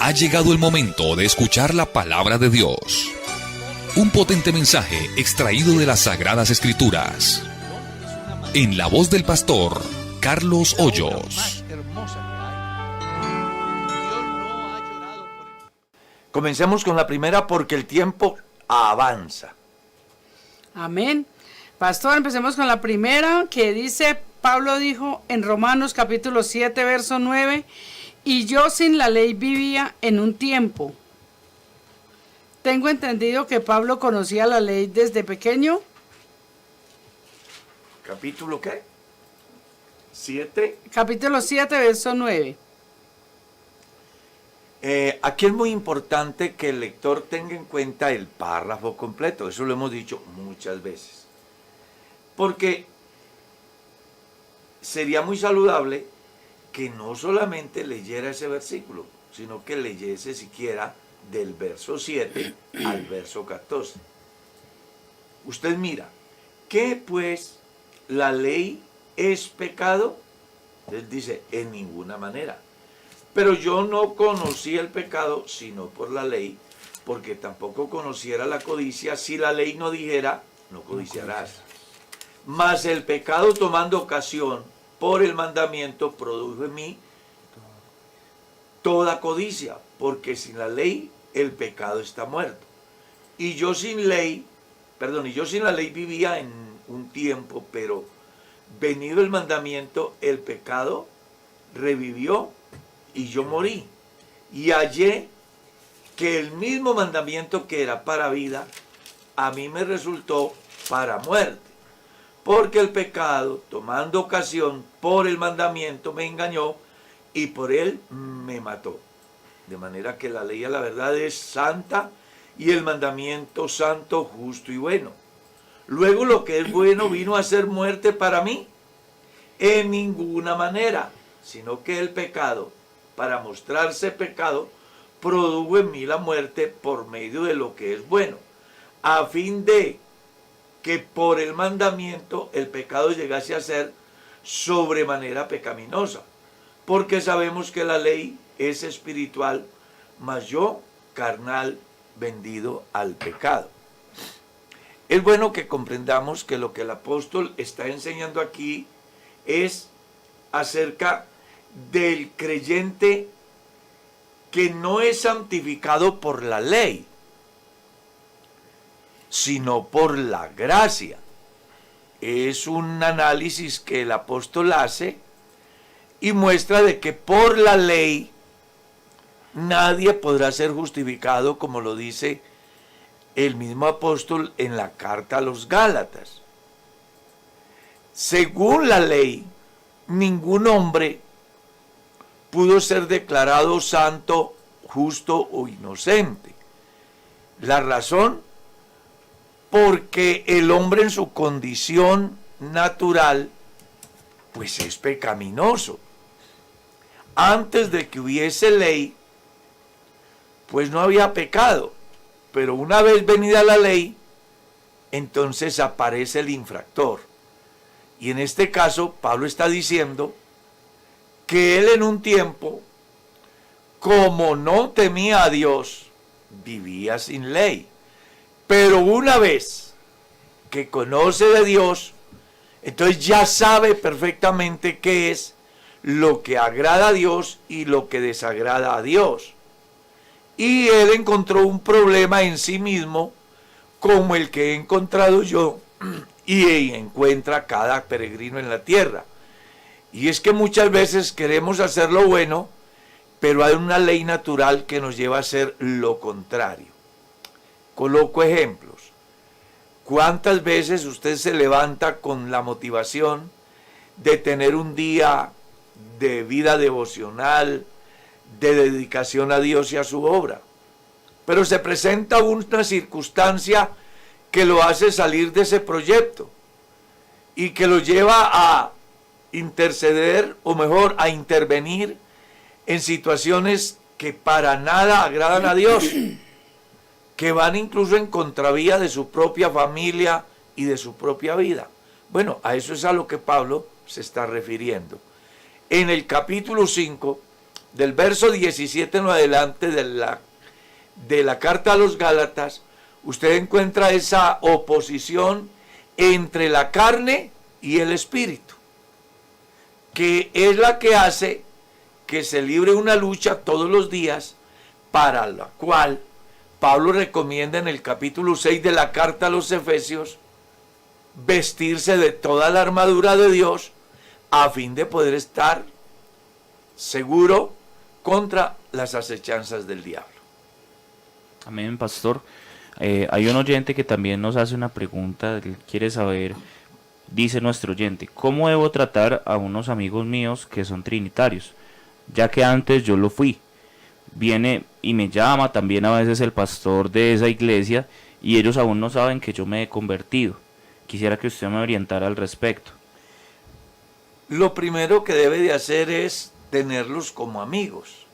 Ha llegado el momento de escuchar la palabra de Dios. Un potente mensaje extraído de las Sagradas Escrituras. En la voz del pastor Carlos Hoyos. Comencemos con la primera porque el tiempo avanza. Amén. Pastor, empecemos con la primera que dice, Pablo dijo en Romanos capítulo 7, verso 9, y yo sin la ley vivía en un tiempo. Tengo entendido que Pablo conocía la ley desde pequeño. ¿Capítulo qué? 7. Capítulo 7, verso 9. Aquí es muy importante que el lector tenga en cuenta el párrafo completo. Eso lo hemos dicho muchas veces. Porque sería muy saludable que no solamente leyera ese versículo, sino que leyese siquiera del verso 7 al verso 14. Usted mira, ¿qué pues la ley es pecado? Él dice, en ninguna manera. Pero yo no conocí el pecado sino por la ley, porque tampoco conociera la codicia si la ley no dijera, no codiciarás. Mas el pecado tomando ocasión por el mandamiento produjo en mí toda codicia, porque sin la ley el pecado está muerto. Y yo sin la ley vivía en un tiempo, pero venido el mandamiento, el pecado revivió y yo morí. Y hallé que el mismo mandamiento que era para vida, a mí me resultó para muerte. Porque el pecado, tomando ocasión por el mandamiento, me engañó y por él me mató. De manera que la ley a la verdad es santa y el mandamiento santo, justo y bueno. Luego lo que es bueno vino a ser muerte para mí. En ninguna manera, sino que el pecado, para mostrarse pecado, produjo en mí la muerte por medio de lo que es bueno, a fin de que por el mandamiento el pecado llegase a ser sobremanera pecaminosa, porque sabemos que la ley es espiritual, mas yo carnal, vendido al pecado. Es bueno que comprendamos que lo que el apóstol está enseñando aquí es acerca del creyente que no es santificado por la ley, sino por la gracia. Es un análisis que el apóstol hace y muestra de que por la ley nadie podrá ser justificado, como lo dice el mismo apóstol en la carta a los Gálatas. Según la ley, ningún hombre pudo ser declarado santo, justo o inocente. La razón, porque el hombre en su condición natural, pues es pecaminoso. Antes de que hubiese ley, pues no había pecado. Pero una vez venida la ley, entonces aparece el infractor. Y en este caso, Pablo está diciendo que él en un tiempo, como no temía a Dios, vivía sin ley. Pero una vez que conoce de Dios, entonces ya sabe perfectamente qué es lo que agrada a Dios y lo que desagrada a Dios. Y él encontró un problema en sí mismo, como el que he encontrado yo y encuentra cada peregrino en la tierra. Y es que muchas veces queremos hacer lo bueno, pero hay una ley natural que nos lleva a hacer lo contrario. Coloco ejemplos. ¿Cuántas veces usted se levanta con la motivación de tener un día de vida devocional, de dedicación a Dios y a su obra? Pero se presenta una circunstancia que lo hace salir de ese proyecto y que lo lleva a interceder, o mejor, a intervenir en situaciones que para nada agradan a Dios, que van incluso en contravía de su propia familia y de su propia vida. Bueno, a eso es a lo que Pablo se está refiriendo. En el capítulo 5 del verso 17 en adelante de la carta a los Gálatas, usted encuentra esa oposición entre la carne y el espíritu, que es la que hace que se libre una lucha todos los días, para la cual Pablo recomienda en el capítulo 6 de la carta a los Efesios vestirse de toda la armadura de Dios a fin de poder estar seguro contra las acechanzas del diablo. Amén, pastor. Hay un oyente que también nos hace una pregunta, él quiere saber, dice nuestro oyente, ¿cómo debo tratar a unos amigos míos que son trinitarios? Ya que antes yo lo fui. Viene y me llama también a veces el pastor de esa iglesia y ellos aún no saben que yo me he convertido. Quisiera que usted me orientara al respecto. Lo primero que debe de hacer es tenerlos como amigos,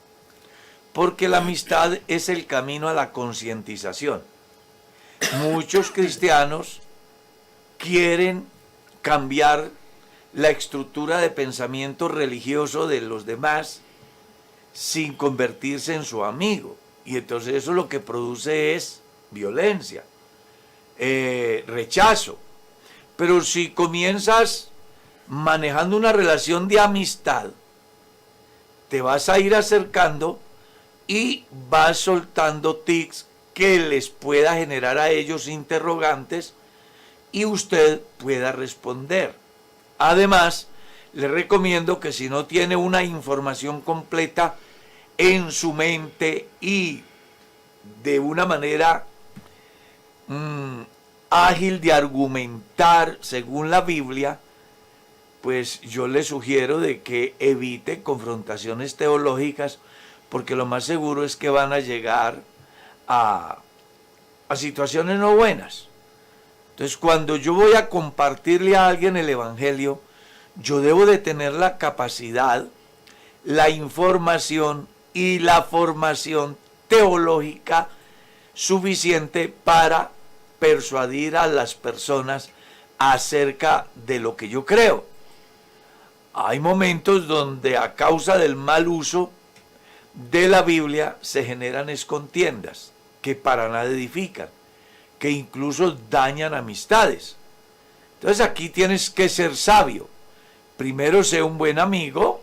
porque la amistad es el camino a la concientización. Muchos cristianos quieren cambiar la estructura de pensamiento religioso de los demás sin convertirse en su amigo, y entonces eso lo que produce es violencia, rechazo. Pero si comienzas manejando una relación de amistad, te vas a ir acercando y vas soltando tics que les pueda generar a ellos interrogantes y usted pueda responder. Además, le recomiendo que si no tiene una información completa en su mente y de una manera ágil de argumentar según la Biblia, pues yo le sugiero de que evite confrontaciones teológicas, porque lo más seguro es que van a llegar a situaciones no buenas. Entonces, cuando yo voy a compartirle a alguien el Evangelio, yo debo de tener la capacidad, la información y la formación teológica suficiente para persuadir a las personas acerca de lo que yo creo. Hay momentos donde a causa del mal uso de la Biblia se generan contiendas que para nada edifican, que incluso dañan amistades. Entonces aquí tienes que ser sabio. Primero, sé un buen amigo,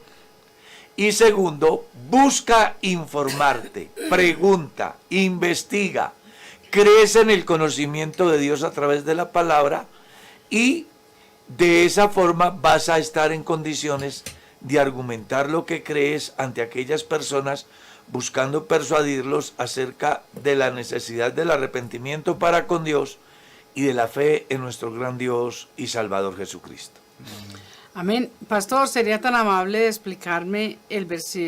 y segundo, busca informarte, pregunta, investiga, crece en el conocimiento de Dios a través de la palabra, y de esa forma vas a estar en condiciones de argumentar lo que crees ante aquellas personas, buscando persuadirlos acerca de la necesidad del arrepentimiento para con Dios y de la fe en nuestro gran Dios y Salvador Jesucristo. Amén. Pastor, ¿sería tan amable de explicarme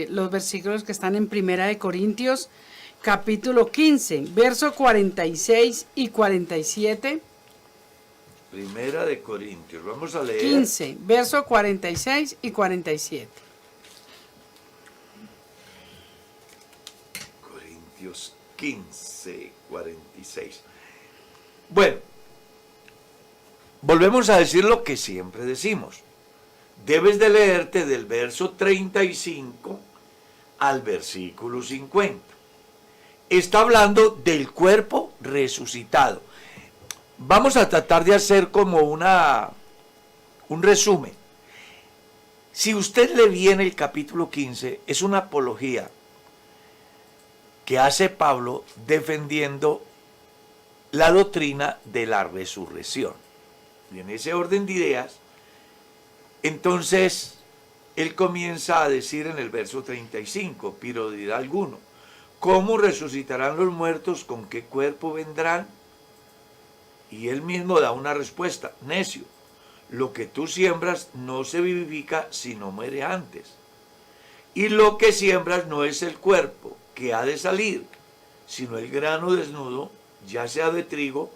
los versículos que están en Primera de Corintios, capítulo 15, verso 46 y 47? Primera de Corintios, vamos a leer. 15, verso 46 y 47. Corintios 15, 46. Bueno, volvemos a decir lo que siempre decimos. Debes de leerte del verso 35 al versículo 50. Está hablando del cuerpo resucitado. Vamos a tratar de hacer como un resumen. Si usted le viene el capítulo 15, es una apología que hace Pablo defendiendo la doctrina de la resurrección. Y en ese orden de ideas, entonces él comienza a decir en el verso 35, pero dirá alguno, ¿cómo resucitarán los muertos? ¿Con qué cuerpo vendrán? Y él mismo da una respuesta, necio, lo que tú siembras no se vivifica si no muere antes. Y lo que siembras no es el cuerpo que ha de salir, sino el grano desnudo, ya sea de trigo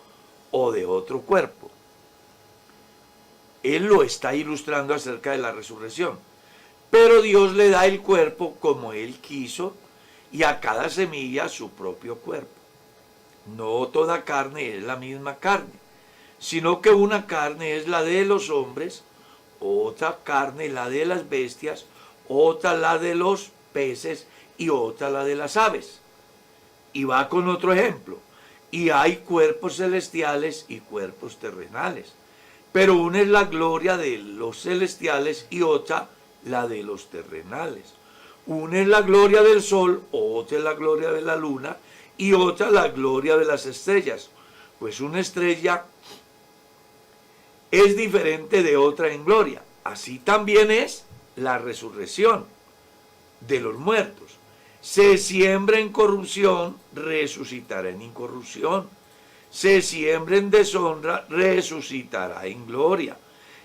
o de otro cuerpo. Él lo está ilustrando acerca de la resurrección. Pero Dios le da el cuerpo como Él quiso y a cada semilla su propio cuerpo. No toda carne es la misma carne, sino que una carne es la de los hombres, otra carne la de las bestias, otra la de los peces y otra la de las aves. Y va con otro ejemplo. Y hay cuerpos celestiales y cuerpos terrenales. Pero una es la gloria de los celestiales y otra la de los terrenales. Una es la gloria del sol, otra es la gloria de la luna y otra la gloria de las estrellas. Pues una estrella es diferente de otra en gloria. Así también es la resurrección de los muertos. Se siembra en corrupción, resucitará en incorrupción. Se siembra en deshonra, resucitará en gloria.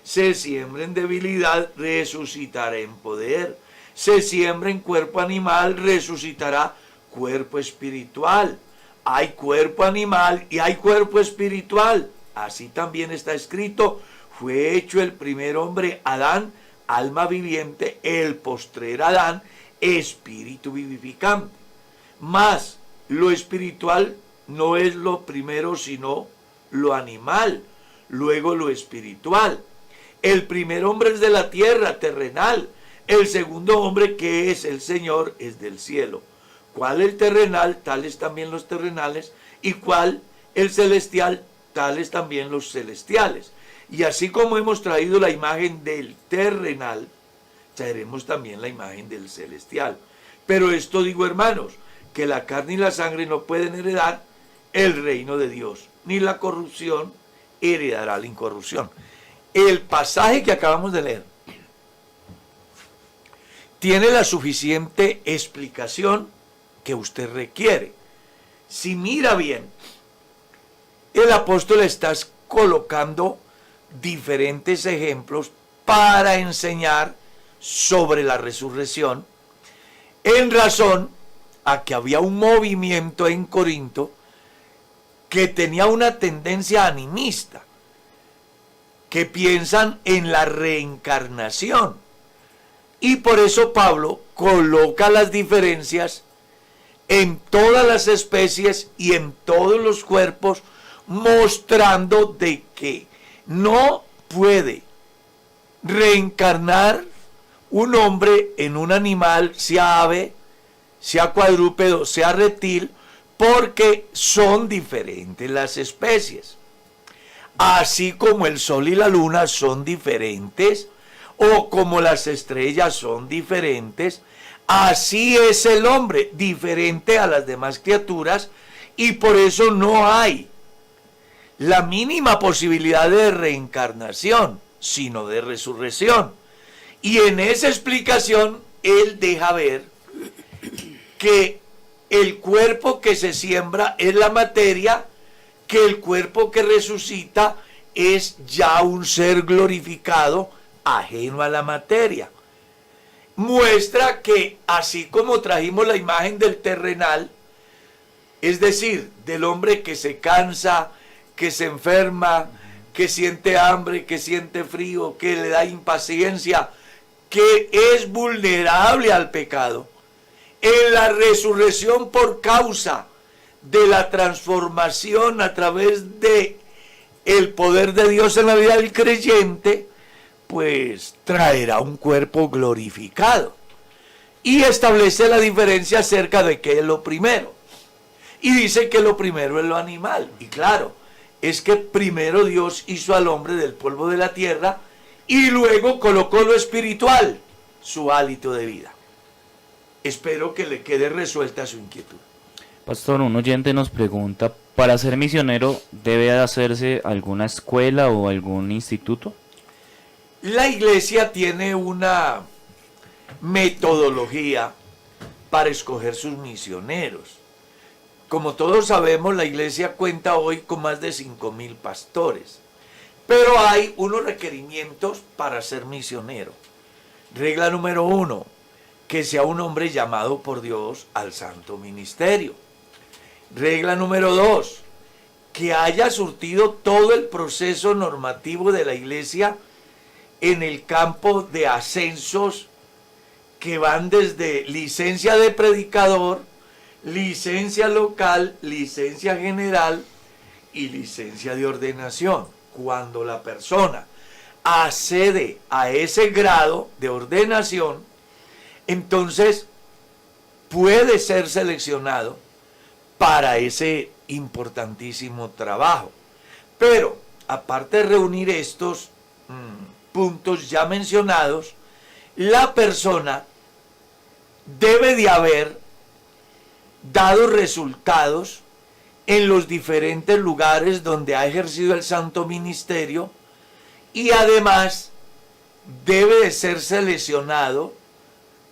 Se siembra en debilidad, resucitará en poder. Se siembra en cuerpo animal, resucitará cuerpo espiritual. Hay cuerpo animal y hay cuerpo espiritual. Así también está escrito, fue hecho el primer hombre, Adán, alma viviente, el postrer Adán, espíritu vivificante. Mas lo espiritual no es lo primero, sino lo animal, luego lo espiritual. El primer hombre es de la tierra, terrenal. El segundo hombre, que es el Señor, es del cielo. ¿Cuál el terrenal? Tales también los terrenales. ¿Y cuál el celestial? Tales también los celestiales. Y así como hemos traído la imagen del terrenal, traeremos también la imagen del celestial. Pero esto digo, hermanos, que la carne y la sangre no pueden heredar el reino de Dios, ni la corrupción heredará la incorrupción. El pasaje que acabamos de leer tiene la suficiente explicación que usted requiere. Si mira bien, el apóstol está colocando diferentes ejemplos para enseñar sobre la resurrección, en razón a que había un movimiento en Corinto que tenía una tendencia animista, que piensan en la reencarnación. Y por eso Pablo coloca las diferencias en todas las especies y en todos los cuerpos, mostrando de que no puede reencarnar un hombre en un animal, sea ave, sea cuadrúpedo, sea reptil, porque son diferentes las especies. Así como el sol y la luna son diferentes, o como las estrellas son diferentes, así es el hombre, diferente a las demás criaturas, y por eso no hay la mínima posibilidad de reencarnación, sino de resurrección. Y en esa explicación, él deja ver que el cuerpo que se siembra es la materia, que el cuerpo que resucita es ya un ser glorificado, ajeno a la materia. Muestra que así como trajimos la imagen del terrenal, es decir, del hombre que se cansa, que se enferma, que siente hambre, que siente frío, que le da impaciencia, que es vulnerable al pecado, en la resurrección por causa de la transformación a través de el poder de Dios en la vida del creyente, pues traerá un cuerpo glorificado. Y establece la diferencia acerca de qué es lo primero. Y dice que lo primero es lo animal. Y claro, es que primero Dios hizo al hombre del polvo de la tierra y luego colocó lo espiritual, su hálito de vida. Espero que le quede resuelta su inquietud. Pastor, un oyente nos pregunta, ¿para ser misionero debe hacerse alguna escuela o algún instituto? La iglesia tiene una metodología para escoger sus misioneros. Como todos sabemos, la iglesia cuenta hoy con más de 5,000 pastores. Pero hay unos requerimientos para ser misionero. Regla número 1, que sea un hombre llamado por Dios al santo ministerio. Regla número 2, que haya surtido todo el proceso normativo de la iglesia en el campo de ascensos que van desde licencia de predicador, licencia local, licencia general y licencia de ordenación. Cuando la persona accede a ese grado de ordenación, entonces puede ser seleccionado para ese importantísimo trabajo. Pero, aparte de reunir estos puntos ya mencionados, la persona debe de haber dado resultados en los diferentes lugares donde ha ejercido el santo ministerio, y además debe de ser seleccionado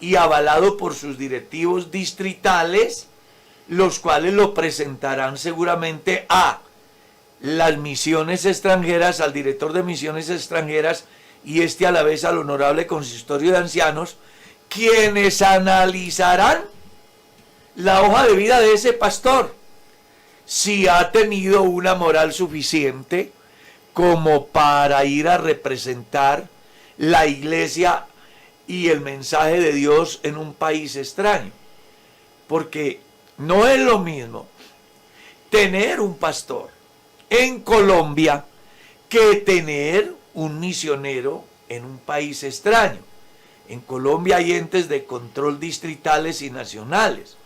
y avalado por sus directivos distritales, los cuales lo presentarán seguramente a las misiones extranjeras, al director de misiones extranjeras, y a la vez al honorable consistorio de ancianos, quienes analizarán la hoja de vida de ese pastor, si ha tenido una moral suficiente como para ir a representar la iglesia y el mensaje de Dios en un país extraño. Porque no es lo mismo tener un pastor en Colombia que tener un misionero en un país extraño. En Colombia hay entes de control distritales y nacionales,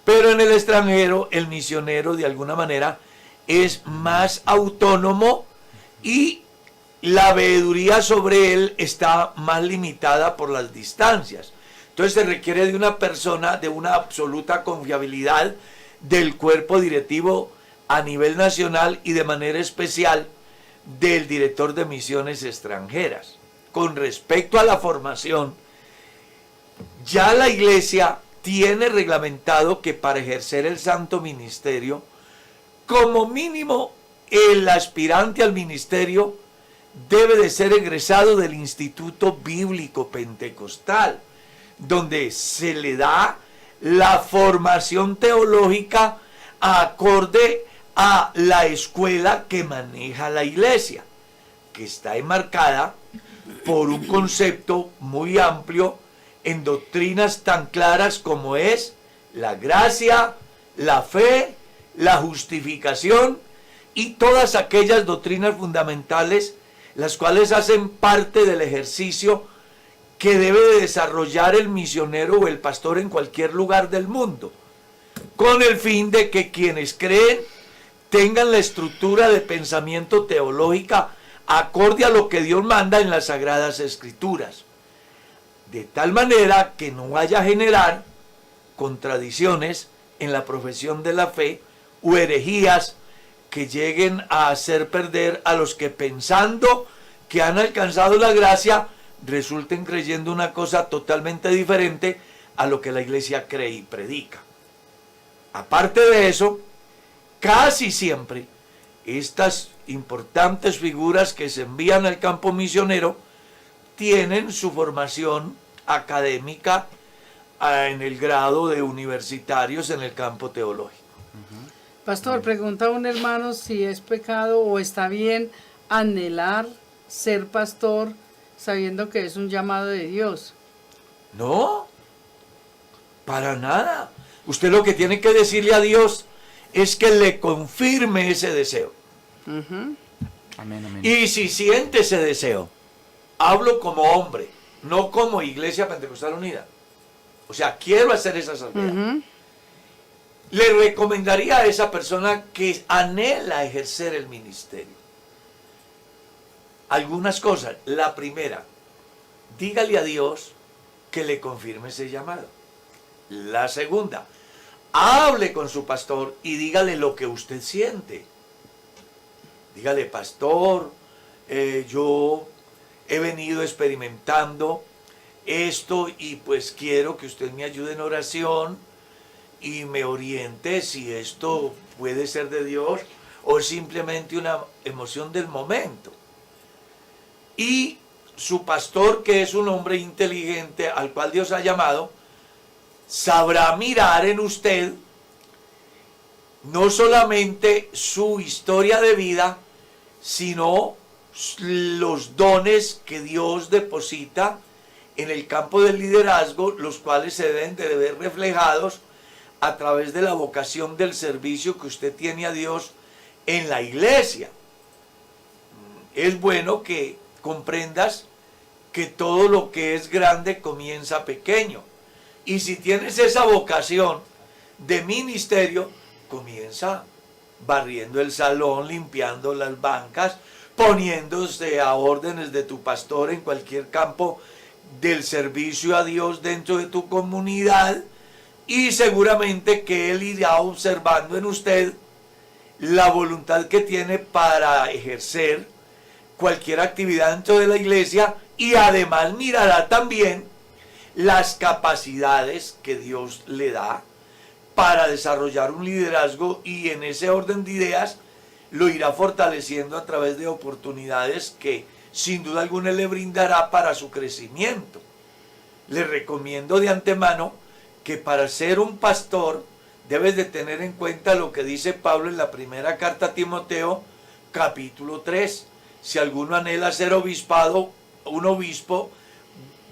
pero en el extranjero el misionero de alguna manera es más autónomo y la veeduría sobre él está más limitada por las distancias. Entonces se requiere de una persona de una absoluta confiabilidad del cuerpo directivo a nivel nacional y de manera especial del director de misiones extranjeras. Con respecto a la formación, ya la iglesia tiene reglamentado que para ejercer el santo ministerio, como mínimo el aspirante al ministerio debe de ser egresado del Instituto Bíblico Pentecostal, donde se le da la formación teológica acorde a la escuela que maneja la iglesia, que está enmarcada por un concepto muy amplio en doctrinas tan claras como es la gracia, la fe, la justificación y todas aquellas doctrinas fundamentales, las cuales hacen parte del ejercicio que debe de desarrollar el misionero o el pastor en cualquier lugar del mundo, con el fin de que quienes creen tengan la estructura de pensamiento teológica acorde a lo que Dios manda en las Sagradas Escrituras, de tal manera que no vaya a generar contradicciones en la profesión de la fe o herejías que lleguen a hacer perder a los que, pensando que han alcanzado la gracia, resulten creyendo una cosa totalmente diferente a lo que la iglesia cree y predica. Aparte de eso, casi siempre estas importantes figuras que se envían al campo misionero tienen su formación académica en el grado de universitarios en el campo teológico. Pastor, pregunta a un hermano si es pecado o está bien anhelar ser pastor sabiendo que es un llamado de Dios. No, para nada. Usted lo que tiene que decirle a Dios es que le confirme ese deseo. Ujú. Amén, amén. Y si siente ese deseo, hablo como hombre, no como Iglesia Pentecostal Unida. O sea, quiero hacer esa salvedad. Ujú. Le recomendaría a esa persona que anhela ejercer el ministerio algunas cosas. La primera, dígale a Dios que le confirme ese llamado. La segunda, hable con su pastor y dígale lo que usted siente. Dígale, pastor, yo he venido experimentando esto y pues quiero que usted me ayude en oración y me oriente si esto puede ser de Dios o simplemente una emoción del momento. Y su pastor, que es un hombre inteligente al cual Dios ha llamado, sabrá mirar en usted no solamente su historia de vida, sino los dones que Dios deposita en el campo del liderazgo, los cuales se deben de ver reflejados a través de la vocación del servicio que usted tiene a Dios en la iglesia. Es bueno que comprendas que todo lo que es grande comienza pequeño Y si tienes esa vocación de ministerio, comienza barriendo el salón, limpiando las bancas, poniéndose a órdenes de tu pastor en cualquier campo del servicio a Dios dentro de tu comunidad, y seguramente que Él irá observando en usted la voluntad que tiene para ejercer cualquier actividad dentro de la iglesia, y además mirará también las capacidades que Dios le da para desarrollar un liderazgo, y en ese orden de ideas lo irá fortaleciendo a través de oportunidades que sin duda alguna le brindará para su crecimiento. Le recomiendo de antemano que para ser un pastor debes de tener en cuenta lo que dice Pablo en la primera carta a Timoteo, capítulo 3. Si alguno anhela ser obispado, un obispo,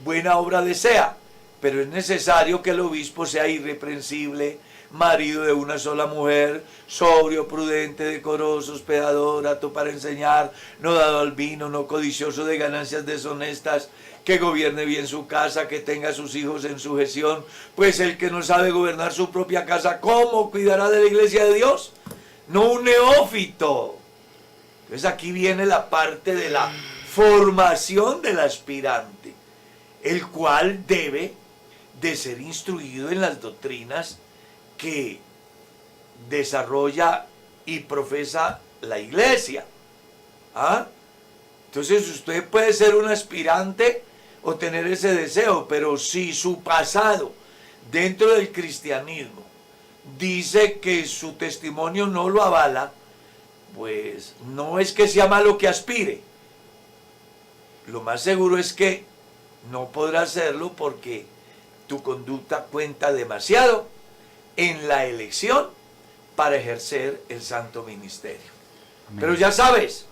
buena obra desea, pero es necesario que el obispo sea irreprensible, marido de una sola mujer, sobrio, prudente, decoroso, hospedador, apto para enseñar, no dado al vino, no codicioso de ganancias deshonestas, que gobierne bien su casa, que tenga a sus hijos en sujeción, pues el que no sabe gobernar su propia casa, ¿cómo cuidará de la iglesia de Dios? No un neófito. Entonces aquí viene la parte de la formación del aspirante, el cual debe de ser instruido en las doctrinas que desarrolla y profesa la iglesia. ¿Ah? Entonces usted puede ser un aspirante o tener ese deseo, pero si su pasado dentro del cristianismo dice que su testimonio no lo avala, pues no es que sea malo que aspire. Lo más seguro es que no podrá hacerlo porque tu conducta cuenta demasiado en la elección para ejercer el santo ministerio. Amén. Pero ya sabes,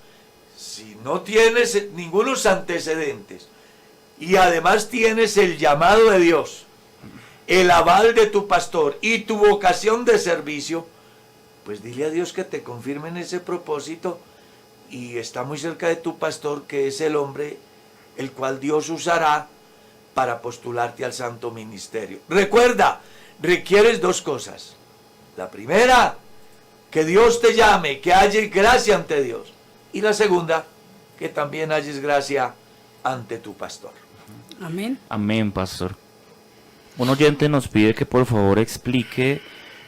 si no tienes ningunos antecedentes y además tienes el llamado de Dios, el aval de tu pastor y tu vocación de servicio, pues dile a Dios que te confirme en ese propósito, y está muy cerca de tu pastor, que es el hombre el cual Dios usará para postularte al santo ministerio. Recuerda, requieres dos cosas. La primera, que Dios te llame, que halles gracia ante Dios. Y la segunda, que también halles gracia ante tu pastor. Amén. Amén, pastor. Un oyente nos pide que por favor explique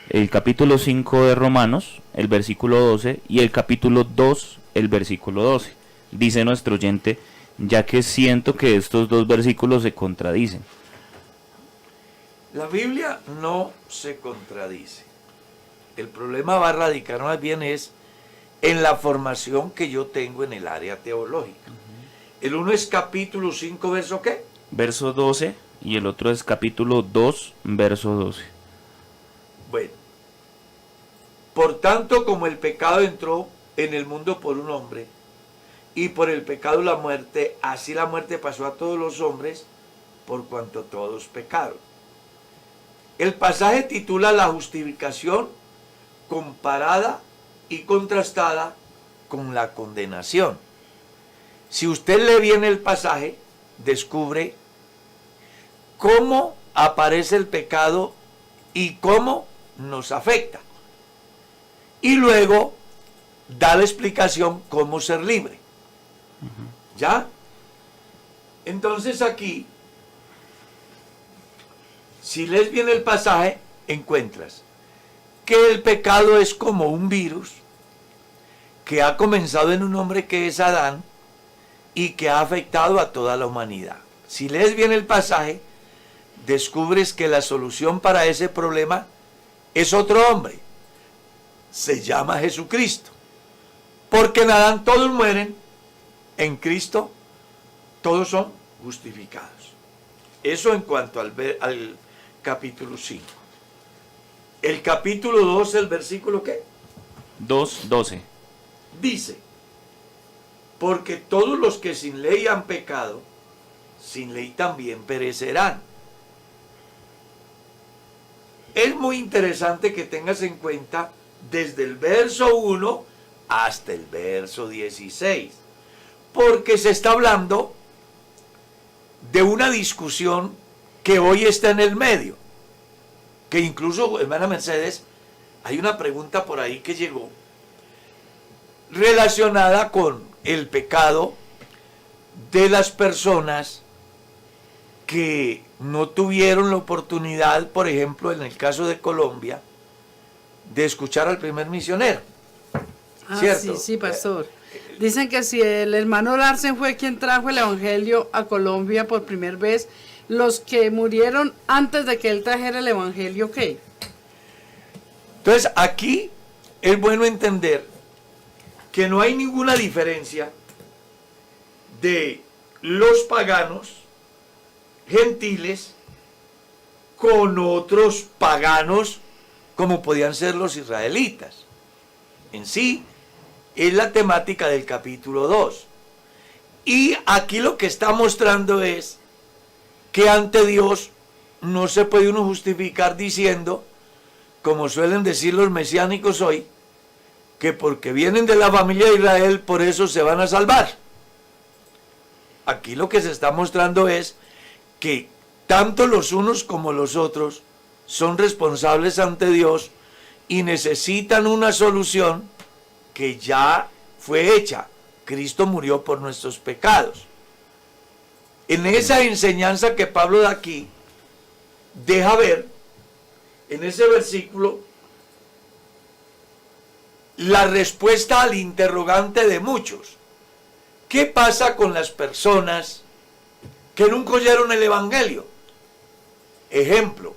el capítulo 5 de Romanos, el versículo 12, y el capítulo 2, el versículo 12. Dice nuestro oyente, ya que siento que estos dos versículos se contradicen. La Biblia no se contradice. El problema va a radicar más bien es en la formación que yo tengo en el área teológica. El uno es capítulo 5, verso ¿qué? Verso 12, y el otro es capítulo 2, verso 12. Bueno, por tanto, como el pecado entró en el mundo por un hombre, y por el pecado la muerte, así la muerte pasó a todos los hombres, por cuanto todos pecaron. El pasaje titula la justificación comparada y contrastada con la condenación. Si usted lee bien el pasaje, descubre cómo aparece el pecado y cómo nos afecta. Y luego da la explicación cómo ser libre. ¿Ya? Entonces aquí, si lees bien el pasaje, encuentras que el pecado es como un virus que ha comenzado en un hombre que es Adán y que ha afectado a toda la humanidad. Si lees bien el pasaje, descubres que la solución para ese problema es otro hombre. Se llama Jesucristo. Porque en Adán todos mueren, en Cristo todos son justificados. Eso en cuanto al capítulo 5. El capítulo 2, el versículo ¿qué? 2:12. Dice, porque todos los que sin ley han pecado, sin ley también perecerán. Es muy interesante que tengas en cuenta desde el verso 1 hasta el verso 16, porque se está hablando de una discusión que hoy está en el medio. que incluso, hermana Mercedes, hay una pregunta por ahí que llegó relacionada con el pecado de las personas que no tuvieron la oportunidad, por ejemplo, en el caso de Colombia, de escuchar al primer misionero. ¿Cierto? Sí, pastor. Dicen que si el hermano Larsen fue quien trajo el evangelio a Colombia por primera vez, los que murieron antes de que él trajera el evangelio, ¿qué? Entonces, aquí es bueno entender que no hay ninguna diferencia de los paganos gentiles con otros paganos como podían ser los israelitas. En sí, es la temática del capítulo 2. Y aquí lo que está mostrando es que ante Dios no se puede uno justificar diciendo, como suelen decir los mesiánicos hoy, que porque vienen de la familia de Israel, por eso se van a salvar. Aquí lo que se está mostrando es que tanto los unos como los otros son responsables ante Dios y necesitan una solución que ya fue hecha. Cristo murió por nuestros pecados. En esa enseñanza que Pablo da aquí, deja ver, en ese versículo, la respuesta al interrogante de muchos. ¿Qué pasa con las personas que nunca oyeron el Evangelio? Ejemplo,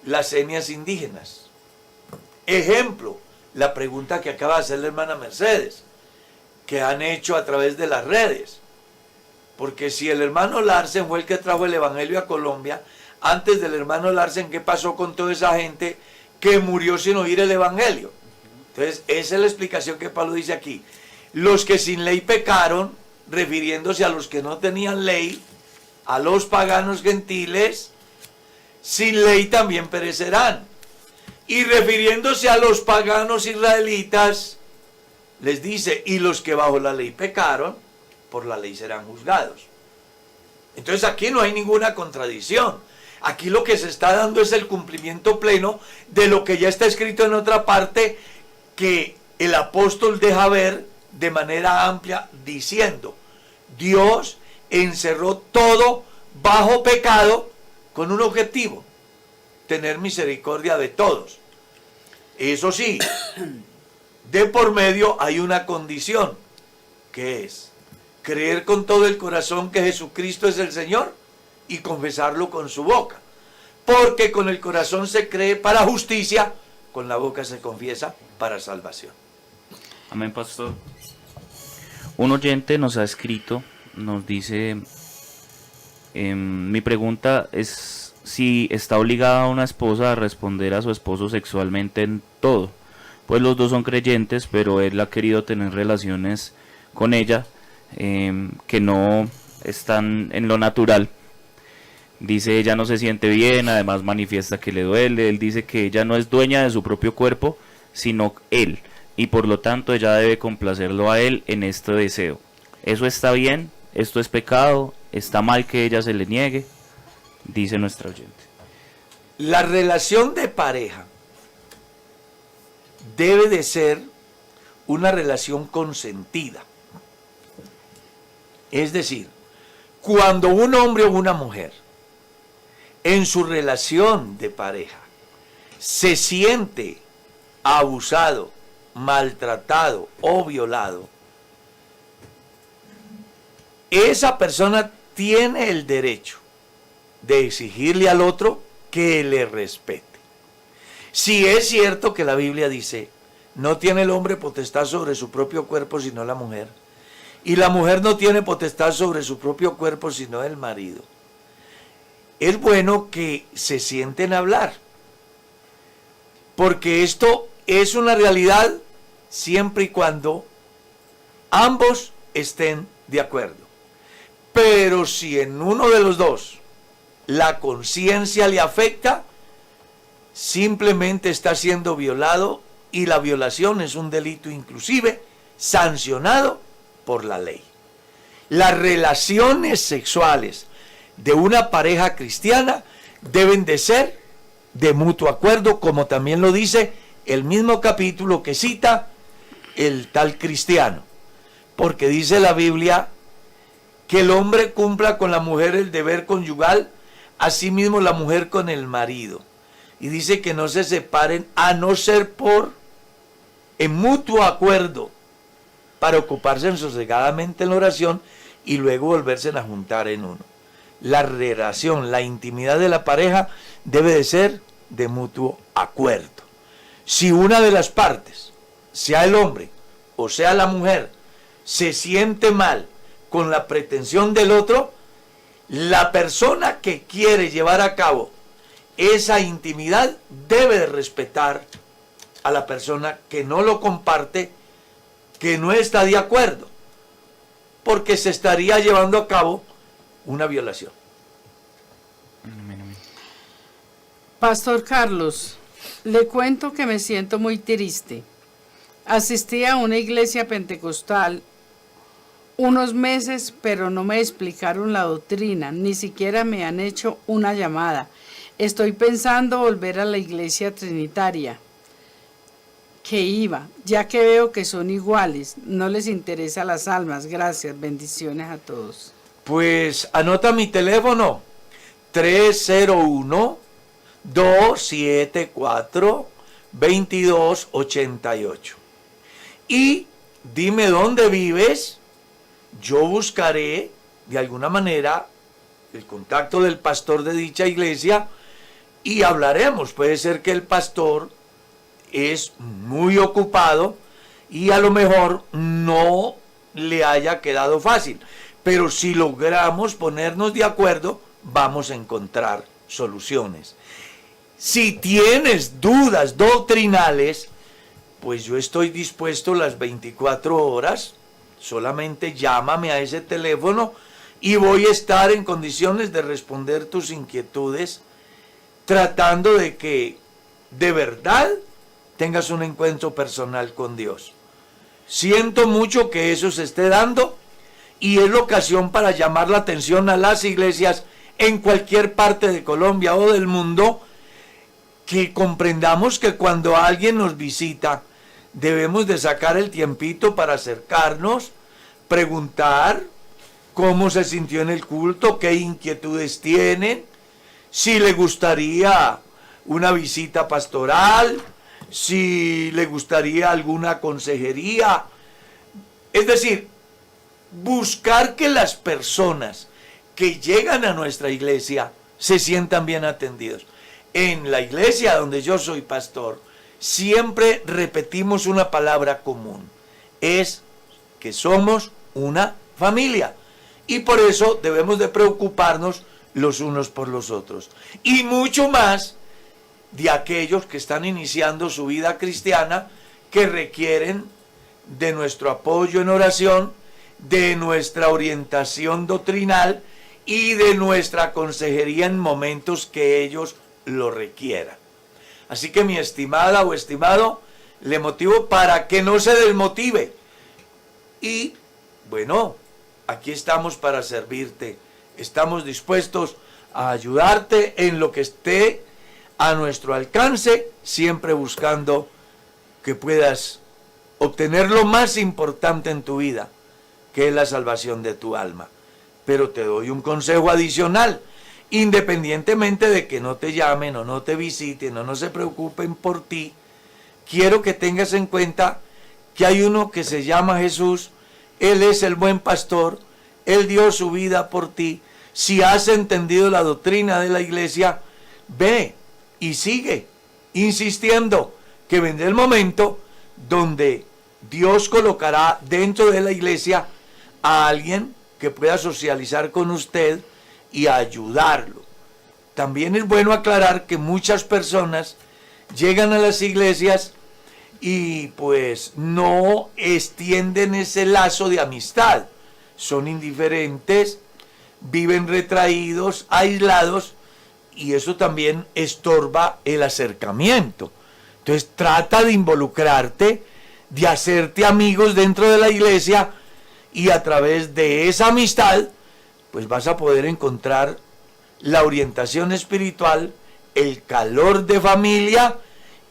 las etnias indígenas. Ejemplo, la pregunta que acaba de hacer la hermana Mercedes, que han hecho a través de las redes. Porque si el hermano Larsen fue el que trajo el Evangelio a Colombia, antes del hermano Larsen, ¿qué pasó con toda esa gente que murió sin oír el Evangelio? Entonces, esa es la explicación que Pablo dice aquí. Los que sin ley pecaron, refiriéndose a los que no tenían ley, a los paganos gentiles, sin ley también perecerán. Y refiriéndose a los paganos israelitas, les dice, y los que bajo la ley pecaron, por la ley serán juzgados. Entonces aquí no hay ninguna contradicción. Aquí lo que se está dando es el cumplimiento pleno de lo que ya está escrito en otra parte, que el apóstol deja ver de manera amplia, diciendo, Dios encerró todo bajo pecado con un objetivo, tener misericordia de todos. Eso sí, de por medio hay una condición, que es creer con todo el corazón que Jesucristo es el Señor y confesarlo con su boca. Porque con el corazón se cree para justicia, con la boca se confiesa para salvación. Amén, pastor. Un oyente nos ha escrito, nos dice, mi pregunta es si está obligada una esposa a responder a su esposo sexualmente en todo. Pues los dos son creyentes, pero él ha querido tener relaciones con ella que no están en lo natural. Dice, ella no se siente bien, además manifiesta que le duele. Él dice que ella no es dueña de su propio cuerpo, sino él, y por lo tanto ella debe complacerlo a él en este deseo. ¿Eso está bien? ¿Esto es pecado? ¿Está mal que ella se le niegue? Dice nuestra oyente. La relación de pareja debe de ser una relación consentida. Es decir, cuando un hombre o una mujer en su relación de pareja se siente abusado, maltratado o violado, esa persona tiene el derecho de exigirle al otro que le respete. Si es cierto que la Biblia dice, no tiene el hombre potestad sobre su propio cuerpo sino la mujer, y la mujer no tiene potestad sobre su propio cuerpo sino el marido, es bueno que se sienten a hablar, porque esto es una realidad siempre y cuando ambos estén de acuerdo. Pero si en uno de los dos la conciencia le afecta, simplemente está siendo violado, y la violación es un delito inclusive sancionado por la ley. Las relaciones sexuales de una pareja cristiana deben de ser de mutuo acuerdo, como también lo dice el mismo capítulo que cita el tal Cristiano, porque dice la Biblia que el hombre cumpla con la mujer el deber conyugal, asimismo la mujer con el marido, y dice que no se separen a no ser en mutuo acuerdo, para ocuparse sosegadamente en la oración y luego volverse a juntar en uno. La relación, la intimidad de la pareja debe de ser de mutuo acuerdo. Si una de las partes, sea el hombre o sea la mujer, se siente mal con la pretensión del otro, la persona que quiere llevar a cabo esa intimidad debe de respetar a la persona que no lo comparte, que no está de acuerdo, porque se estaría llevando a cabo una violación. Pastor Carlos, le cuento que me siento muy triste. Asistí a una iglesia pentecostal unos meses, pero no me explicaron la doctrina, ni siquiera me han hecho una llamada. Estoy pensando volver a la iglesia trinitaria que iba, ya que veo que son iguales, no les interesa las almas. Gracias, bendiciones a todos. Pues anota mi teléfono, 301-274-2288. Y dime dónde vives, yo buscaré de alguna manera el contacto del pastor de dicha iglesia y hablaremos. Puede ser que el pastor es muy ocupado y a lo mejor no le haya quedado fácil, pero si logramos ponernos de acuerdo, vamos a encontrar soluciones. Si tienes dudas doctrinales, pues yo estoy dispuesto las 24 horas, solamente llámame a ese teléfono y voy a estar en condiciones de responder tus inquietudes, tratando de que de verdad tengas un encuentro personal con Dios. Siento mucho que eso se esté dando y es la ocasión para llamar la atención a las iglesias en cualquier parte de Colombia o del mundo, que comprendamos que cuando alguien nos visita debemos de sacar el tiempito para acercarnos, preguntar cómo se sintió en el culto, qué inquietudes tienen, si le gustaría una visita pastoral, si le gustaría alguna consejería. Es decir, buscar que las personas que llegan a nuestra iglesia se sientan bien atendidos. En la iglesia donde yo soy pastor, siempre repetimos una palabra común, es que somos una familia, y por eso debemos de preocuparnos los unos por los otros, y mucho más de aquellos que están iniciando su vida cristiana, que requieren de nuestro apoyo en oración, de nuestra orientación doctrinal y de nuestra consejería en momentos que ellos lo requieran. Así que mi estimada o estimado, le motivo para que no se desmotive. Y bueno, aquí estamos para servirte. Estamos dispuestos a ayudarte en lo que esté a nuestro alcance, siempre buscando que puedas obtener lo más importante en tu vida, que es la salvación de tu alma. Pero te doy un consejo adicional. Independientemente de que no te llamen o no te visiten o no se preocupen por ti, quiero que tengas en cuenta que hay uno que se llama Jesús. Él es el buen pastor, Él dio su vida por ti. Si has entendido la doctrina de la iglesia, ve y sigue insistiendo, que vendrá el momento donde Dios colocará dentro de la iglesia a alguien que pueda socializar con usted y ayudarlo. También es bueno aclarar que muchas personas llegan a las iglesias y pues no extienden ese lazo de amistad. Son indiferentes, viven retraídos, aislados, y eso también estorba el acercamiento. Entonces trata de involucrarte, de hacerte amigos dentro de la iglesia, y a través de esa amistad pues vas a poder encontrar la orientación espiritual el calor de familia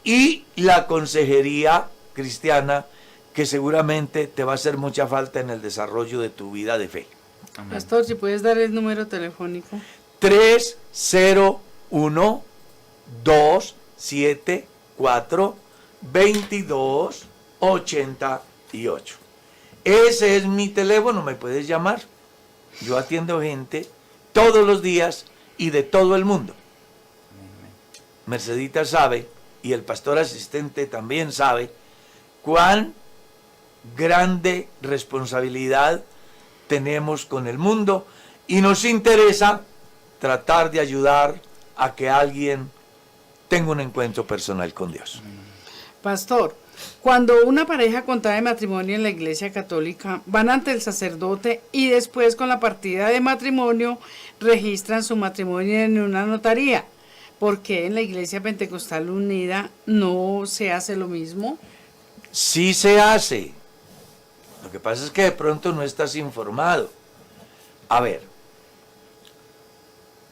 y la consejería cristiana, que seguramente te va a hacer mucha falta en el desarrollo de tu vida de fe. Amén. Pastor, si puedes dar el número telefónico. 301-274-2288. Ese es mi teléfono, me puedes llamar. Yo atiendo gente todos los días y de todo el mundo. Mercedita sabe, y el pastor asistente también sabe, cuán grande responsabilidad tenemos con el mundo, y nos interesa tratar de ayudar a que alguien tenga un encuentro personal con Dios. Pastor, cuando una pareja contrae matrimonio en la Iglesia Católica, van ante el sacerdote y después con la partida de matrimonio registran su matrimonio en una notaría. ¿Por qué en la Iglesia Pentecostal Unida no se hace lo mismo? Sí se hace. Lo que pasa es que de pronto no estás informado. A ver,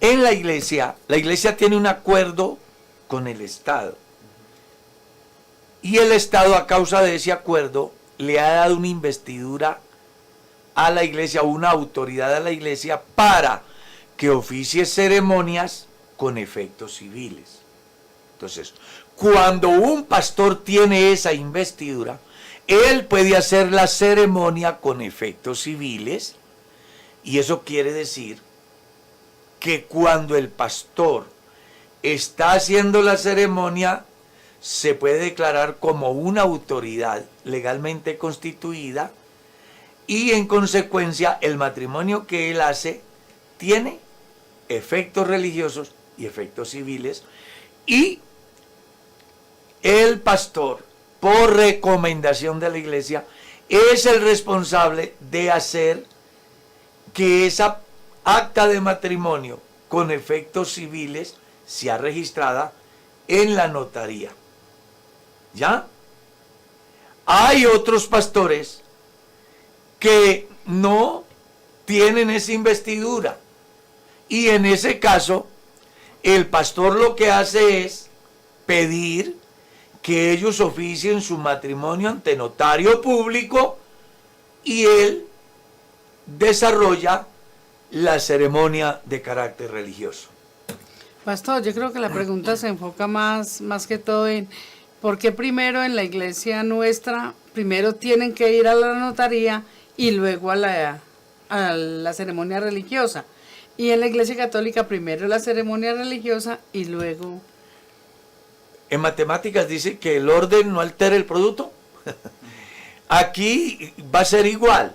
en la iglesia tiene un acuerdo con el Estado. Y el Estado, a causa de ese acuerdo, le ha dado una investidura a la iglesia, una autoridad a la iglesia para que oficie ceremonias con efectos civiles. Entonces, cuando un pastor tiene esa investidura, él puede hacer la ceremonia con efectos civiles, y eso quiere decir que cuando el pastor está haciendo la ceremonia, se puede declarar como una autoridad legalmente constituida, y en consecuencia el matrimonio que él hace tiene efectos religiosos y efectos civiles, y el pastor, por recomendación de la iglesia, es el responsable de hacer que esa acta de matrimonio con efectos civiles sea registrada en la notaría. ¿Ya? Hay otros pastores que no tienen esa investidura, y en ese caso el pastor lo que hace es pedir que ellos oficien su matrimonio ante notario público, y él desarrolla la ceremonia de carácter religioso. Pastor, yo creo que la pregunta se enfoca más que todo en por qué primero en la iglesia nuestra, primero tienen que ir a la notaría y luego a la ceremonia religiosa. Y en la iglesia católica primero la ceremonia religiosa y luego... En matemáticas dice que el orden no altera el producto. Aquí va a ser igual.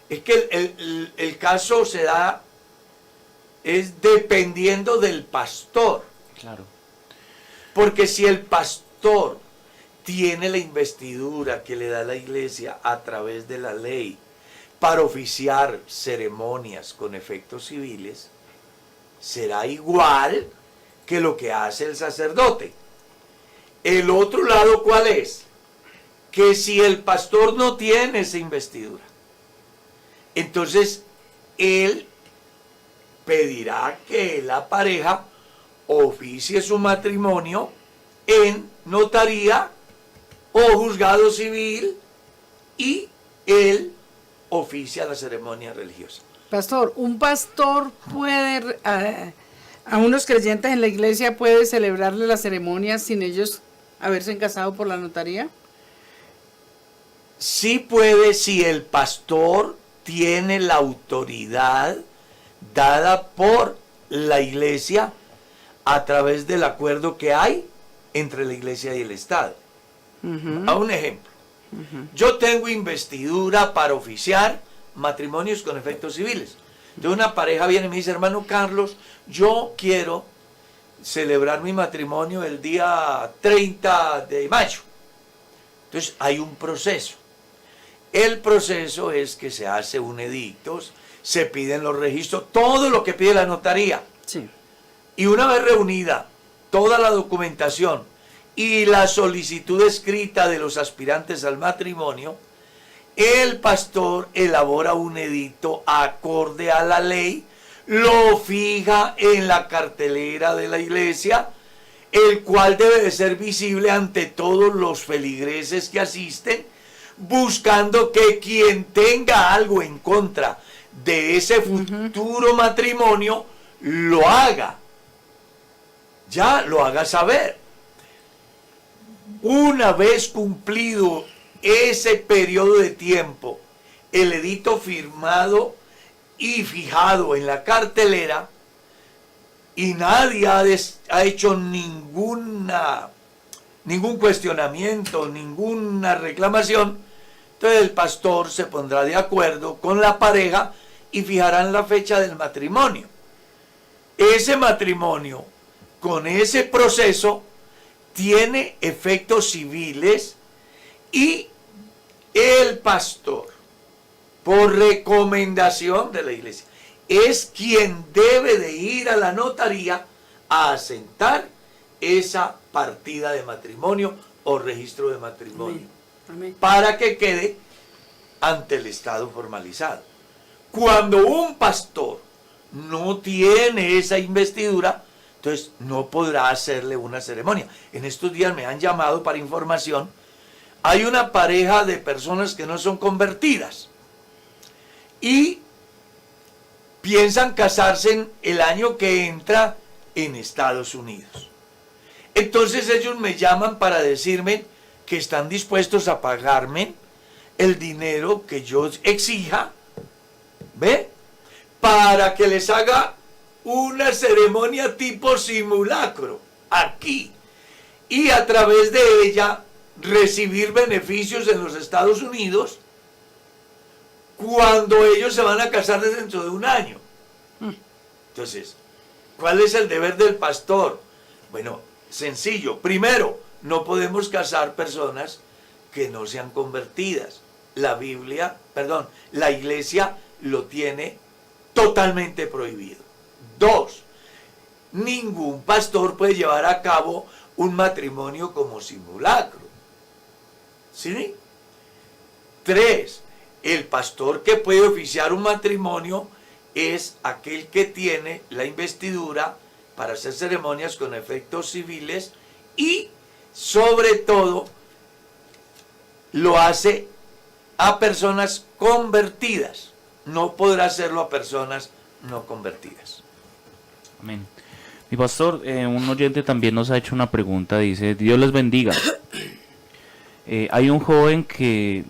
Es que el caso se da, es dependiendo del pastor. Claro. Porque si el pastor tiene la investidura que le da la iglesia a través de la ley para oficiar ceremonias con efectos civiles, será igual que lo que hace el sacerdote. El otro lado, ¿cuál es? Que si el pastor no tiene esa investidura, entonces él pedirá que la pareja oficie su matrimonio en notaría o juzgado civil, y él oficia la ceremonia religiosa. Pastor, ¿un pastor puede, a unos creyentes en la iglesia puede celebrarle la ceremonia sin ellos haberse casado por la notaría? Sí puede, si el pastor tiene la autoridad dada por la iglesia a través del acuerdo que hay entre la iglesia y el Estado. A un ejemplo, yo tengo investidura para oficiar matrimonios con efectos civiles. Entonces una pareja viene y me dice: hermano Carlos, yo quiero celebrar mi matrimonio el día 30 de mayo. Entonces hay un proceso. El proceso es que se hace un edicto, se piden los registros, todo lo que pide la notaría. Sí. Y una vez reunida toda la documentación y la solicitud escrita de los aspirantes al matrimonio, el pastor elabora un edicto acorde a la ley lo fija en la cartelera de la iglesia, el cual debe de ser visible ante todos los feligreses que asisten, buscando que quien tenga algo en contra de ese futuro matrimonio, lo haga. Ya lo haga saber. Una vez cumplido ese periodo de tiempo, el edicto firmado y fijado en la cartelera, y nadie ha hecho ningún cuestionamiento, ninguna reclamación, entonces el pastor se pondrá de acuerdo con la pareja y fijarán la fecha del matrimonio. Ese matrimonio, con ese proceso, tiene efectos civiles y el pastor, por recomendación de la iglesia, es quien debe de ir a la notaría a asentar esa partida de matrimonio o registro de matrimonio. Amén. Para que quede ante el Estado formalizado. Cuando un pastor no tiene esa investidura, entonces no podrá hacerle una ceremonia. En estos días me han llamado para información. Hay una pareja de personas que no son convertidas y piensan casarse el año que entra en Estados Unidos. Entonces ellos me llaman para decirme que están dispuestos a pagarme el dinero que yo exija, ¿ve? Para que les haga una ceremonia tipo simulacro aquí y a través de ella recibir beneficios en los Estados Unidos cuando ellos se van a casar dentro de un año. Entonces, ¿cuál es el deber del pastor? Bueno, sencillo. Primero, no podemos casar personas que no sean convertidas. La iglesia lo tiene totalmente prohibido. 2, ningún pastor puede llevar a cabo un matrimonio como simulacro. ¿Sí? 3, el pastor que puede oficiar un matrimonio es aquel que tiene la investidura para hacer ceremonias con efectos civiles y, sobre todo, lo hace a personas convertidas. No podrá hacerlo a personas no convertidas. Amén. Mi pastor, un oyente también nos ha hecho una pregunta, dice: Dios les bendiga. Hay un joven que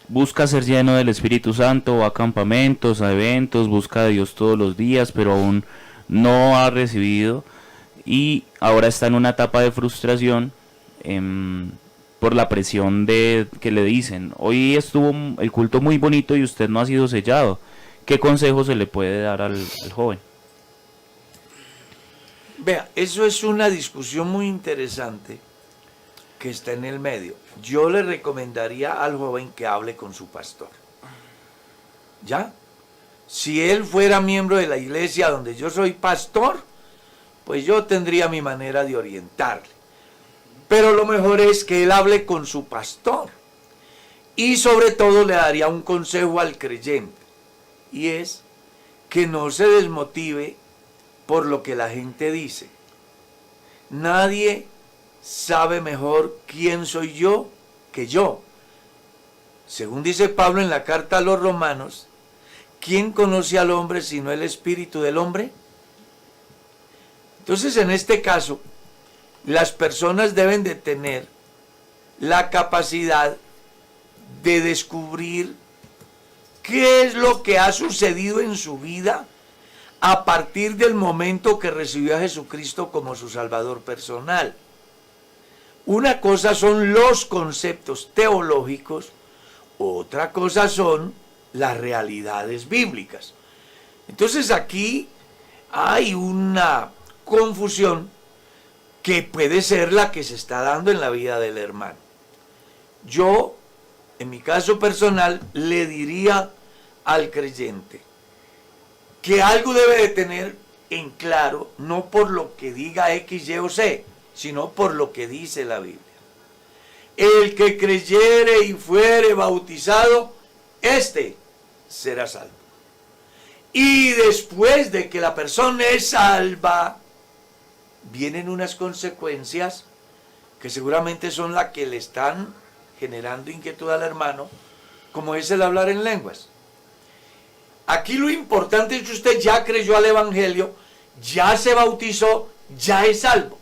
busca ser lleno del Espíritu Santo, va a campamentos, a eventos, busca a Dios todos los días, pero aún no ha recibido y ahora está en una etapa de frustración por la presión que le dicen: hoy estuvo el culto muy bonito y usted no ha sido sellado. ¿Qué consejo se le puede dar al joven? Vea, eso es una discusión muy interesante que está en el medio. Yo le recomendaría al joven que hable con su pastor. ¿Ya? Si él fuera miembro de la iglesia donde yo soy pastor, pues yo tendría mi manera de orientarle. Pero lo mejor es que él hable con su pastor. Y sobre todo le daría un consejo al creyente. Y es que no se desmotive por lo que la gente dice. Nadie sabe mejor quién soy yo que yo. Según dice Pablo en la carta a los Romanos, ¿quién conoce al hombre sino el espíritu del hombre? Entonces, en este caso, las personas deben de tener la capacidad de descubrir qué es lo que ha sucedido en su vida a partir del momento que recibió a Jesucristo como su Salvador personal. Una cosa son los conceptos teológicos, otra cosa son las realidades bíblicas. Entonces aquí hay una confusión que puede ser la que se está dando en la vida del hermano. Yo, en mi caso personal, le diría al creyente que algo debe de tener en claro, no por lo que diga X, Y o Z, sino por lo que dice la Biblia. El que creyere y fuere bautizado, éste será salvo. Y después de que la persona es salva, vienen unas consecuencias que seguramente son las que le están generando inquietud al hermano, como es el hablar en lenguas. Aquí lo importante es que usted ya creyó al Evangelio, ya se bautizó, ya es salvo.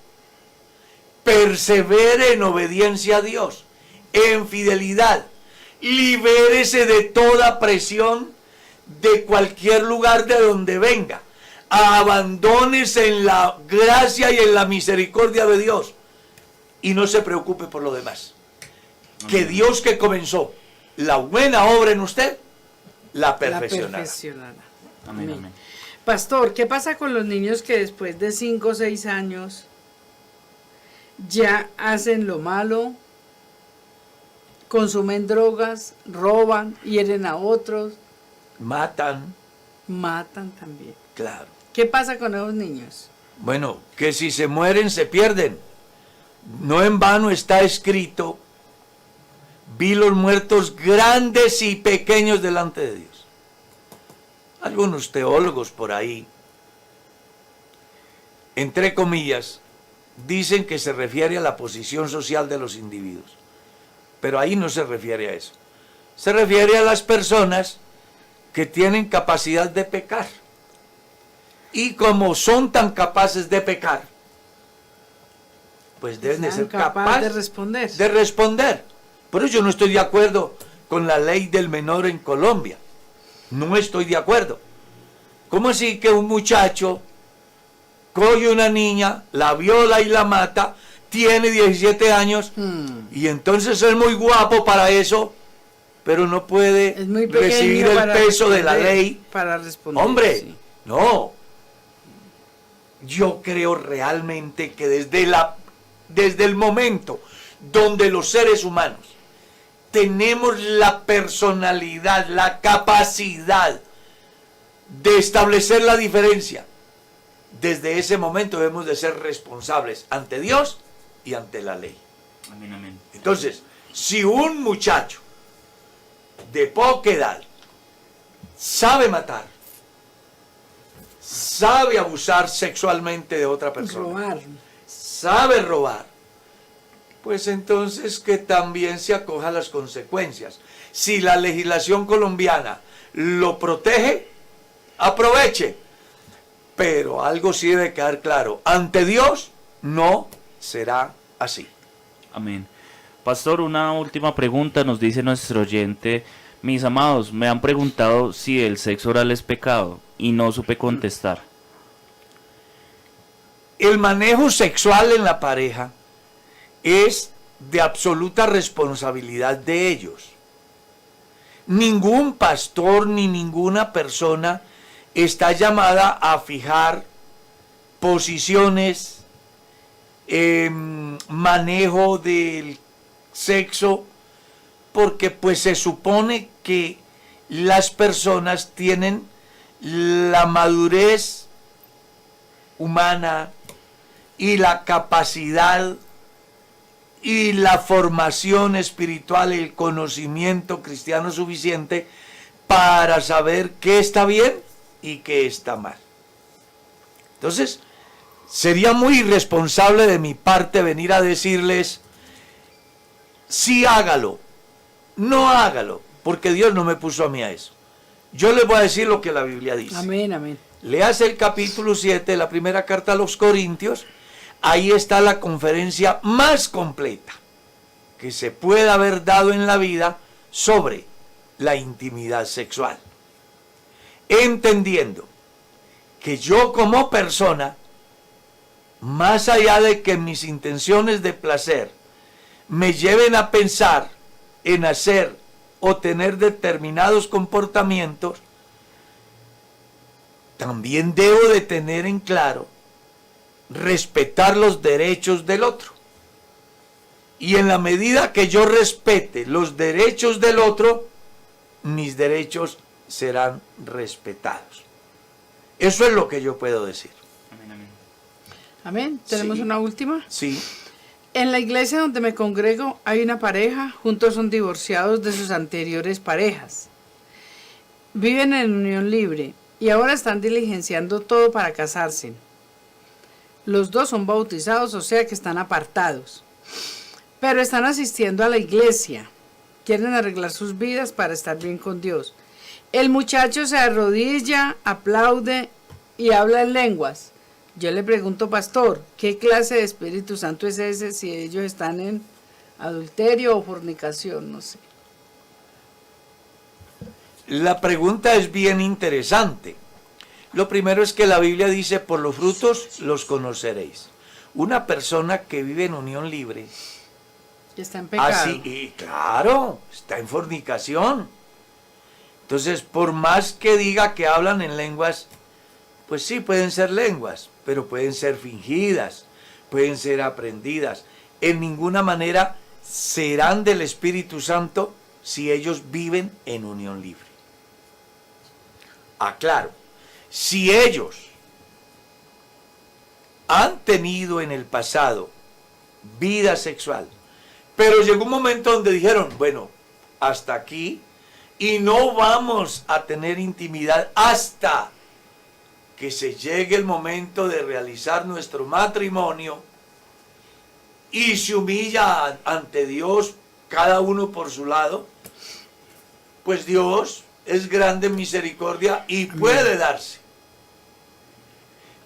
Persevere en obediencia a Dios, en fidelidad. Libérese de toda presión de cualquier lugar de donde venga. Abandónese en la gracia y en la misericordia de Dios. Y no se preocupe por lo demás. Que Dios que comenzó la buena obra en usted, la perfeccionará. Amén, amén. Pastor, ¿qué pasa con los niños que después de 5 o 6 años ya hacen lo malo, consumen drogas, roban, hieren a otros, Matan, matan también? claro. ¿Qué pasa con esos niños? Bueno, que si se mueren, se pierden. No en vano está escrito: vi los muertos grandes y pequeños delante de Dios. Algunos teólogos por ahí, entre comillas, dicen que se refiere a la posición social de los individuos. Pero ahí no se refiere a eso. Se refiere a las personas que tienen capacidad de pecar. Y como son tan capaces de pecar, pues deben de ser capaces de responder. Por eso yo no estoy de acuerdo con la ley del menor en Colombia. No estoy de acuerdo. ¿Cómo así que un muchacho coge una niña, la viola y la mata, tiene 17 años y entonces es muy guapo para eso, pero no puede Es muy recibir pequeño el para peso de la responder, ley? para responder? Hombre, Sí. no. Yo creo realmente que desde el momento donde los seres humanos tenemos la personalidad, la capacidad de establecer la diferencia, desde ese momento debemos de ser responsables ante Dios y ante la ley. Amén, amén. Entonces, si un muchacho de poca edad sabe matar, sabe abusar sexualmente de otra persona, Robar. sabe robar, pues entonces que también se acoja a las consecuencias. Si la legislación colombiana lo protege, aproveche. Pero algo sí debe quedar claro: ante Dios no será así. Amén. Pastor, una última pregunta nos dice nuestro oyente: mis amados, me han preguntado si el sexo oral es pecado y no supe contestar. El manejo sexual en la pareja es de absoluta responsabilidad de ellos. Ningún pastor ni ninguna persona está llamada a fijar posiciones, manejo del sexo, porque pues se supone que las personas tienen la madurez humana y la capacidad y la formación espiritual, el conocimiento cristiano suficiente para saber qué está bien y qué está mal. Entonces, sería muy irresponsable de mi parte venir a decirles: sí, hágalo, no hágalo, porque Dios no me puso a mí a eso. Yo les voy a decir lo que la Biblia dice. Amén, amén. Leas el capítulo 7 de la primera carta a los Corintios. Ahí está la conferencia más completa que se pueda haber dado en la vida sobre la intimidad sexual. Entendiendo que yo como persona, más allá de que mis intenciones de placer me lleven a pensar en hacer o tener determinados comportamientos, también debo de tener en claro respetar los derechos del otro. Y en la medida que yo respete los derechos del otro, mis derechos serán respetados. Eso es lo que yo puedo decir. Amén, amén. Amén. ¿Tenemos Sí. una última? Sí. En la iglesia donde me congrego hay una pareja, juntos son divorciados de sus anteriores parejas. Viven en unión libre, y ahora están diligenciando todo para casarse. Los dos son bautizados, o sea que están apartados, pero están asistiendo a la iglesia. Quieren arreglar sus vidas para estar bien con Dios. El muchacho se arrodilla, aplaude y habla en lenguas. Yo le pregunto, pastor, ¿qué clase de Espíritu Santo es ese si ellos están en adulterio o fornicación? No sé. La pregunta es bien interesante. Lo primero es que la Biblia dice, por los frutos los conoceréis. Una persona que vive en unión libre, Está en pecado. así, y claro, está en fornicación. Entonces, por más que diga que hablan en lenguas, pues sí, pueden ser lenguas, pero pueden ser fingidas, pueden ser aprendidas. En ninguna manera serán del Espíritu Santo si ellos viven en unión libre. Aclaro, si ellos han tenido en el pasado vida sexual, pero llegó un momento donde dijeron, bueno, hasta aquí, y no vamos a tener intimidad hasta que se llegue el momento de realizar nuestro matrimonio, y se humilla ante Dios cada uno por su lado, pues Dios es grande en misericordia y puede darse.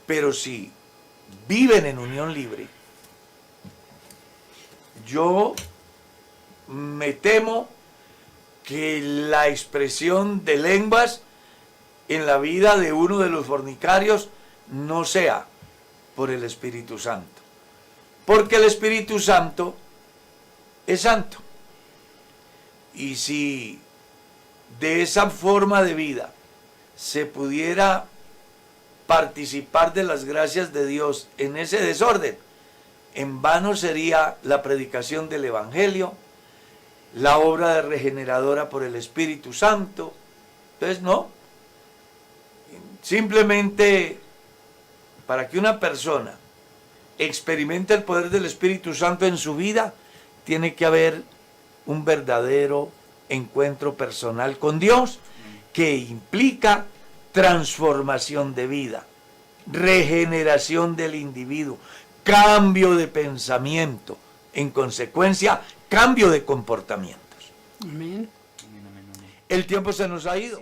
Pero si viven en unión libre, yo me temo que la expresión de lenguas en la vida de uno de los fornicarios no sea por el Espíritu Santo. Porque el Espíritu Santo es santo. Y si de esa forma de vida se pudiera participar de las gracias de Dios en ese desorden, en vano sería la predicación del Evangelio, la obra de regeneradora por el Espíritu Santo. Entonces, no. Simplemente para que una persona experimente el poder del Espíritu Santo en su vida, tiene que haber un verdadero encuentro personal con Dios que implica transformación de vida, regeneración del individuo, cambio de pensamiento, en consecuencia, cambio de comportamientos. Amén. El tiempo se nos ha ido.